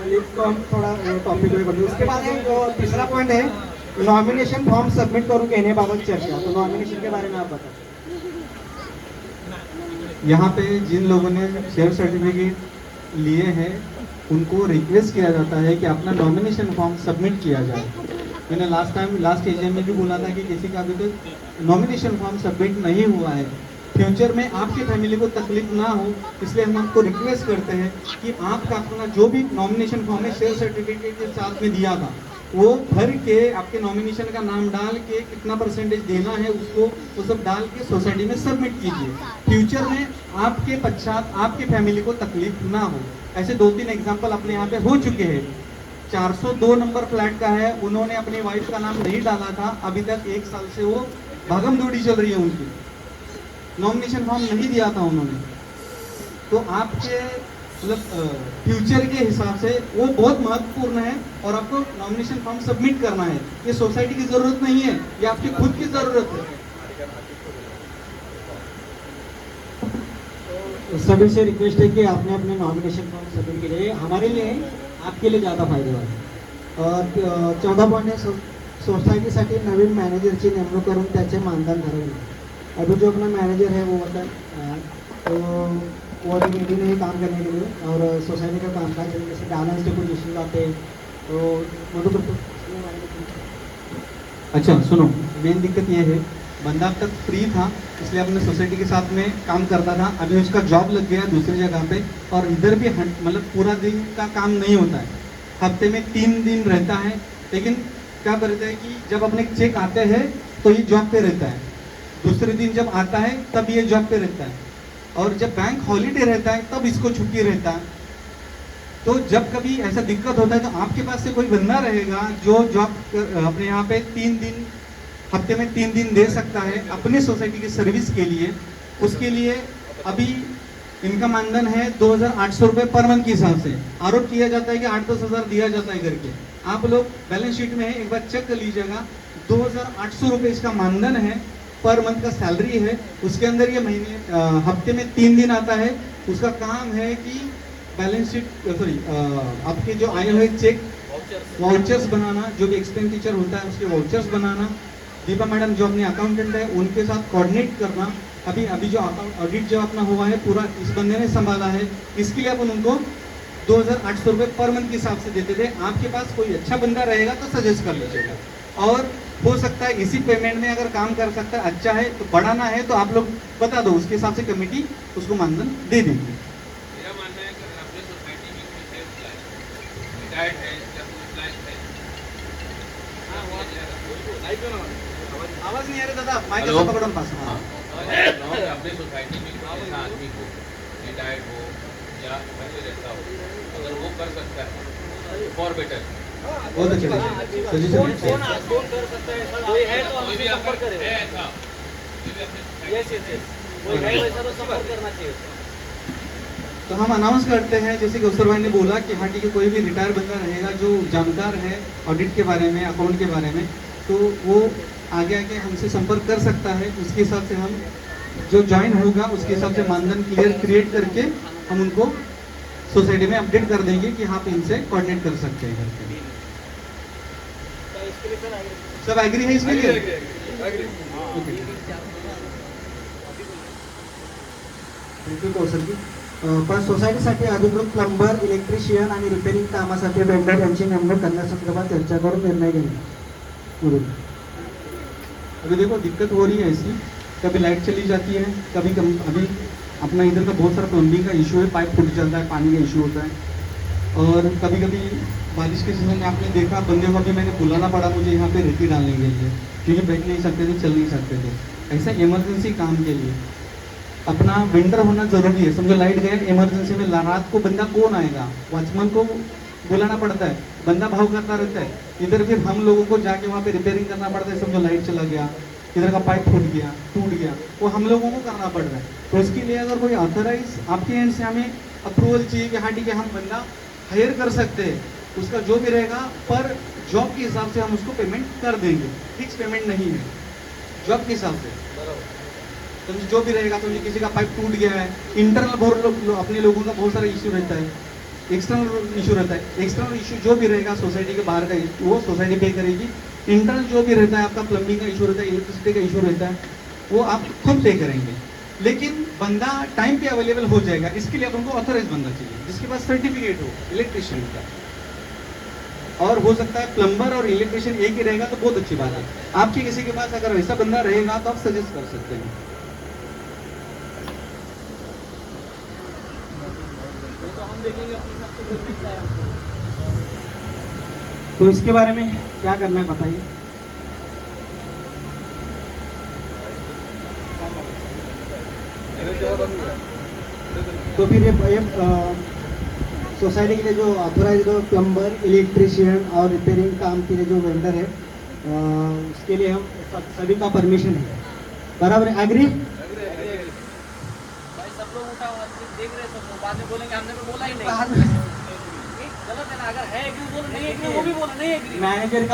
List को हम थोड़ा टॉपिक वे करूँ. उसके बाद है जो तीसरा पॉइंट है नॉमिनेशन फॉर्म सबमिट करून घेण्याबाबत चर्चा. तो नॉमिनेशन के बारे में आप बताएं. यहाँ पे जिन लोगों ने शेयर सर्टिफिकेट लिए हैं उनको रिक्वेस्ट किया जाता है कि अपना नॉमिनेशन फॉर्म सबमिट किया जाए. मैंने लास्ट एजीएम में भी बोला था कि किसी का अभी तक नॉमिनेशन फॉर्म सबमिट नहीं हुआ है, फ्यूचर में आपकी फैमिली को तकलीफ ना हो, इसलिए हम आपको रिक्वेस्ट करते हैं कि आपका अपना जो भी नॉमिनेशन फॉर्म है शेयर सर्टिफिकेट के साथ में दिया था वो भर के आपके नॉमिनेशन का नाम डाल के कितना परसेंटेज देना है उसको वो सब डाल के सोसाइटी में सबमिट कीजिए. फ्यूचर में आपके पश्चात आपकी फैमिली को तकलीफ ना हो. ऐसे 2-3 एग्जाम्पल अपने यहाँ पे हो चुके हैं. 402 नंबर फ्लैट का है, उन्होंने अपनी वाइफ का नाम नहीं डाला था, अभी तक 1 साल से वो भागम दौड़ी चल रही है उनकी, नॉमिनेशन फॉर्म नहीं दिया था उन्होंने. तो आपके मतलब फ्यूचर के हिसाब से वो बहुत महत्वपूर्ण है और आपको नॉमिनेशन फॉर्म सबमिट करना है. ये सोसाइटी की जरूरत नहीं है, ये आपकी खुद की जरूरत है. सभी से रिक्वेस्ट है कि आपने अपने नॉमिनेशन फॉर्म सबमिट केले. हमारे लिए आपके लिए ज़्यादा फायदेवाद. और 14 पॉइंट है सोसायटीसाठी नवीन मॅनेजरची नेमणूक करून त्याचे मानधन ठरवणे. अभी जो अपना मैनेजर है वो तो वो रेडी नहीं काम करने के लिए और सोसाइटी का कामकाज जैसे डायनेंस के कुछ इश्यूज आते हैं तो वो तो. अच्छा सुनो, मेन दिक्कत ये है बंदा अब तक फ्री था इसलिए अपने सोसाइटी के साथ में काम करता था, अभी उसका जॉब लग गया दूसरी जगह पे और इधर भी मतलब पूरा दिन का काम नहीं होता है, हफ्ते में 3 दिन रहता है. लेकिन क्या करता है कि जब अपने चेक आते हैं तो ये जॉब पे रहता है, दूसरे दिन जब आता है तब ये जॉब पे रहता है और जब बैंक हॉलीडे रहता है तब इसको छुट्टी रहता है. तो जब कभी ऐसा दिक्कत होता है तो आपके पास से कोई बंदा रहेगा जो जॉब अपने यहाँ पे 3 दिन हफ्ते में 3 दिन दे सकता है अपने सोसाइटी की सर्विस के लिए. उसके लिए अभी इनका मानधन है 2,800 रुपये पर मंथ के हिसाब से. आरोप किया जाता है कि 8-10 हज़ार दिया जाता है करके. आप लोग बैलेंस शीट में है एक बार चेक कर लीजिएगा, 2,800 रुपये इसका मानधन है, पर मंथ का सैलरी है. उसके अंदर ये महीने हफ्ते में 3 दिन आता है. उसका काम है कि बैलेंस शीट आपके जो आए हुए चेक वाउचर्स बनाना, जो भी एक्सपेंडिचर होता है उसके वाउचर्स बनाना. दीपा मैडम जो अपने अकाउंटेंट है उनके साथ कोऑर्डिनेट करना. अभी जो ऑडिट जो अपना हुआ है पूरा इस बंदे ने संभाला है, इसके लिए अपन उनको 2,800 रुपये पर मंथ के हिसाब से देते थे. आपके पास कोई अच्छा बंदा रहेगा तो सजेस्ट कर लीजिएगा और हो सकता है इसी पेमेंट में अगर काम कर सकता है, अच्छा है तो बढ़ाना है तो आप लोग बता दो, उसके हिसाब से कमेटी उसको मानधन दे देगी. मेरा मानना है कि अगर अपने सोसाइटी में कोई सेल्स रिटायर्ड है या कोई क्लाइंट है, आवाज नहीं आ रहा दादा, माइक ऐसा पकड़ो पास. अपने सोसाइटी में कोई ऐसा आदमी हो, रिटायर्ड हो या घर पे रहता हो, अगर वो कर सकता है फॉर बेटर. बहुत अच्छे सजेशन कर सकता है सर, कोई है तो कोई भी हमसे अगर संपर्क करें. है ऐसा, कोई भी अपने society यस यस यस, कोई है वैसा तो संपर्क करना चाहिए. तो हम अनाउंस करते हैं जैसे कि अवसर भाई ने बोला कि हाँ ठीक है, कोई भी रिटायर बंदा रहेगा जो जानकार है ऑडिट के बारे में, अकाउंट के बारे में, तो वो आगे आके हमसे संपर्क कर सकता है. उसके हिसाब से हम जो ज्वाइन होगा उसके हिसाब से मानधन क्रिएट करके हम उनको सोसाइटी में अपडेट कर देंगे कि आप इनसे कोऑर्डिनेट कर सकते हैं करके. सब एग्री है इसके लिए? ओके, थँक्यू कौशल जी. पण सोसायटीसाठी अधिकृत प्लंबर, इलेक्ट्रिशियन आणि रिपेरिंग कामासाठी वेंडर यांची नेमणूक करण्यासंदर्भात चर्चा करून निर्णय घेणे. अभी देखो दिक्कत हो रही है ऐसी, कभी लाइट चली जाती है, कभी अभी अपना इधर का बहुत सारा प्लम्बिंग का इशू है, पाइप फूट जाता है, पानी का इशू होता है. और कभी कभी बारिश के सीजन में आपने देखा बंदे को भी मैंने बुलाना पड़ा मुझे यहाँ पे रेती डालने के लिए, क्योंकि बैठ नहीं सकते थे, चल नहीं सकते थे. ऐसा इमरजेंसी काम के लिए अपना वेंडर होना जरूरी है. समझो लाइट गए इमरजेंसी में, रात को बंदा कौन आएगा, वॉचमैन को बुलाना पड़ता है, बंदा भाव करता रहता है. इधर फिर हम लोगों को जाके वहाँ पे रिपेयरिंग करना पड़ता है. समझो लाइट चला गया, इधर का पाइप फूट गया, टूट गया, वो हम लोगों को करना पड़ रहा है. तो उसके लिए अगर कोई ऑथराइज आपके एंड से हमें अप्रूवल चाहिए कि हाँ ठीक है हम बंदा हायर कर सकते हैं, उसका जो भी रहेगा पर जॉब के हिसाब से हम उसको पेमेंट कर देंगे. फिक्स पेमेंट नहीं है, जॉब के हिसाब से. तो जो भी रहेगा, तो किसी का पाइप टूट गया है, इंटरनल बहुत अपने लोगों का बहुत सारा इश्यू रहता है, एक्सटर्नल इशू रहता है, एक्सटर्नल इशू जो भी रहेगा सोसाइटी के बाहर का वो सोसाइटी पे करेगी। इंटरनल जो भी रहता है, आपका प्लम्बिंग का इशू रहता है, इलेक्ट्रिसिटी का इशू रहता है, वो आप खुद पे करेंगे। लेकिन बंदा टाइम पे अवेलेबल हो जाएगा, इसके लिए आपको ऑथराइज बंदा चाहिए जिसके पास सर्टिफिकेट हो इलेक्ट्रिशियन का। और हो सकता है प्लम्बर और इलेक्ट्रिशियन एक ही रहेगा तो बहुत अच्छी बात है। आपके किसी के पास अगर ऐसा बंदा रहेगा तो आप सजेस्ट कर सकते हैं। तो हम देखेंगे अपने हिसाब से जो दिखता है हमको। तो इसके बारे में क्या करना है बताइए। तो फिर ये सोसाइटी के लिए जो ऑथोराइज प्लम्बर, इलेक्ट्रिशियन और रिपेयरिंग काम के लिए जो वेंडर है, उसके लिए हम सभी का परमिशन है, बराबर है, एग्री? भाई सब लोग उठा हुआ देख रहे हैं, सब लोग बाद में बोलेंगे हमने तो बोला ही नहीं। बाद में गलत है ना, अगर है एग्री बोलो, नहीं एग्री वो भी बोलो नहीं एग्री। मैनेजर का